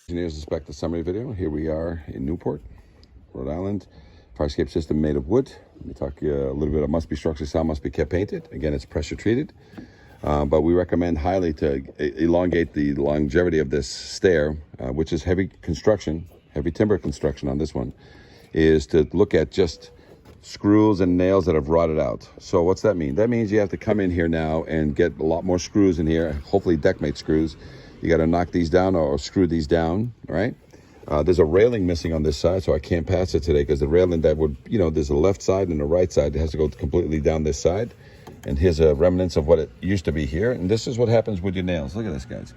Engineers inspect the summary video. Here we are in Newport, Rhode Island. Fire escape system made of wood. Let me talk a little bit. It must be structurally sound, must be kept painted. Again, it's pressure treated. But we recommend highly to elongate the longevity of this stair, which is heavy construction, heavy timber construction on this one, is to look at just screws and nails that have rotted out. So what's that mean? That means you have to come in here now and get a lot more screws in here, hopefully deckmate screws. You got to knock these down or screw these down, all right? There's a railing missing on this side, so I can't pass it today because the railing that would, there's a left side and a right side. It has to go completely down this side. And here's a remnants of what it used to be here. And this is what happens with your nails. Look at this, guys.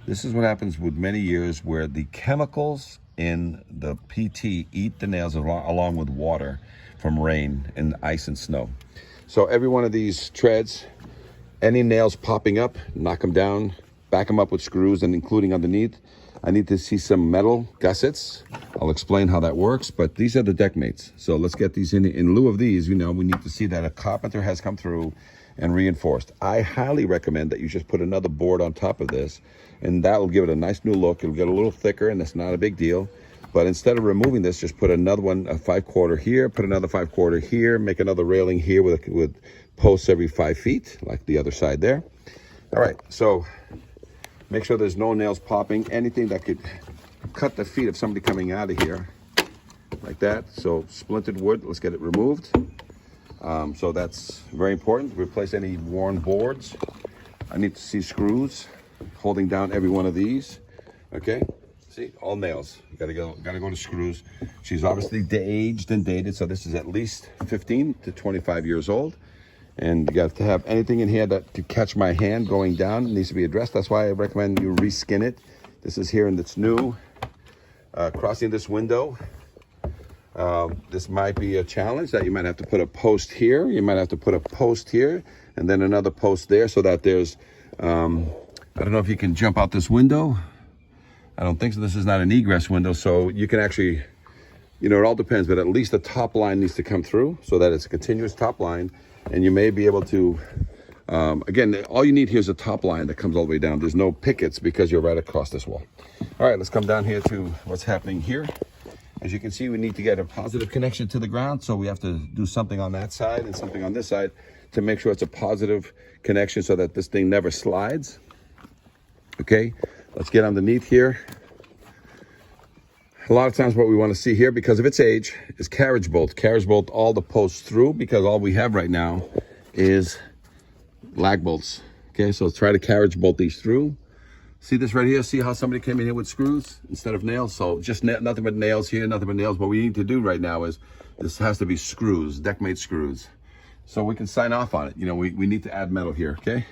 This is what happens with many years where the chemicals in the PT eat the nails along with water from rain and ice and snow. So every one of these treads, any nails popping up, knock them down, back them up with screws, and including underneath. I need to see some metal gussets. I'll explain how that works, but these are the deck mates. So let's get these in lieu of these. We need to see that a carpenter has come through and reinforced. I highly recommend that you just put another board on top of this, and that will give it a nice new look. It'll get a little thicker, and that's not a big deal. But instead of removing this, just put another one, a 5/4 here, put another 5/4 here, make another railing here with posts every 5 feet, like the other side there. All right, so make sure there's no nails popping, anything that could cut the feet of somebody coming out of here, like that. So splintered wood, let's get it removed. So that's very important. Replace any worn boards. I need to see screws holding down every one of these. Okay, see, all nails. You gotta go to screws. She's obviously aged and dated, so this is at least 15 to 25 years old. And you got to have anything in here that could catch my hand going down. It needs to be addressed. That's why I recommend you reskin it. This is here and it's new. Crossing this window. This might be a challenge that you might have to put a post here. You might have to put a post here and then another post there so that there's, I don't know if you can jump out this window. I don't think so. This is not an egress window. So you can actually, it all depends, but at least the top line needs to come through so that it's a continuous top line. And you may be able to, again, all you need here is a top line that comes all the way down. There's no pickets because you're right across this wall. All right, let's come down here to what's happening here. As you can see, we need to get a positive connection to the ground. So we have to do something on that side and something on this side to make sure it's a positive connection so that this thing never slides. Okay, let's get underneath here. A lot of times what we want to see here, because of its age, is carriage bolt. Carriage bolt all the posts through, because all we have right now is lag bolts. Okay, so let's try to carriage bolt these through. See this right here? See how somebody came in here with screws instead of nails? So just nothing but nails here, nothing but nails. What we need to do right now is, this has to be screws, deckmate screws. So we can sign off on it. We need to add metal here, okay?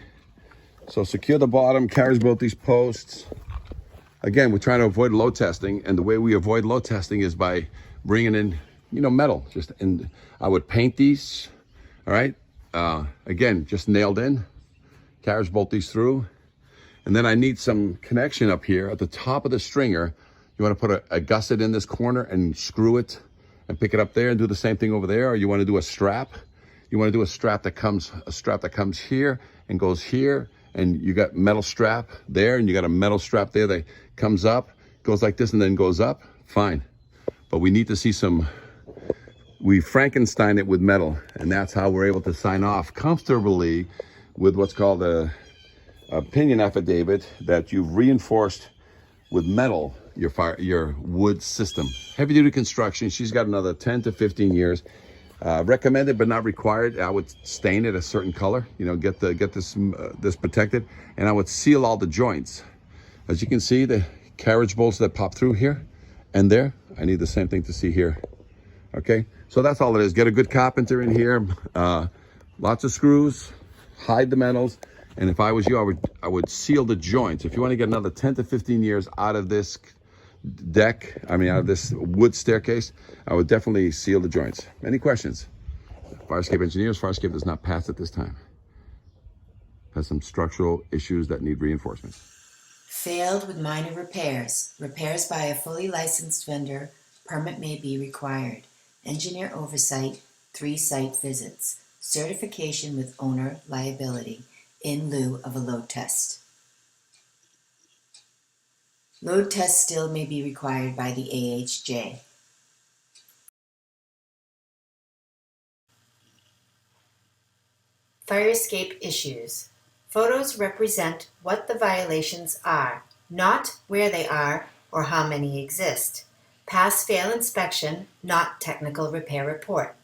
So secure the bottom, carriage bolt these posts. Again, we're trying to avoid load testing, and the way we avoid load testing is by bringing in, metal. And I would paint these, all right? Again, just nailed in, carriage bolt these through. And then I need some connection up here at the top of the stringer. You want to put a gusset in this corner and screw it and pick it up there and do the same thing over there. Or you want to do a strap. You want to do a strap that comes here and goes here. And you got metal strap there, and you got a metal strap there that comes up, goes like this, and then goes up. Fine. But we need to see we Frankenstein it with metal, and that's how we're able to sign off comfortably with what's called a opinion affidavit that you've reinforced with metal your wood system. Heavy duty construction. She's got another 10 to 15 years. Recommended but not required. I would stain it a certain color, get this protected, and I would seal all the joints. As you can see, the carriage bolts that pop through here and there, I need the same thing to see here. Okay, so that's all it is. Get a good carpenter in here, lots of screws, hide the metals, and if I was you, I would seal the joints. If you want to get another 10 to 15 years out of this out of this wood staircase, I would definitely seal the joints. Any questions? Fire escape engineers, fire escape does not pass at this time. Has some structural issues that need reinforcement. Failed with minor repairs. Repairs by a fully licensed vendor. Permit may be required. Engineer oversight. 3 site visits. Certification with owner liability in lieu of a load test. Load tests still may be required by the AHJ. Fire escape issues. Photos represent what the violations are, not where they are or how many exist. Pass-fail inspection, not technical repair report.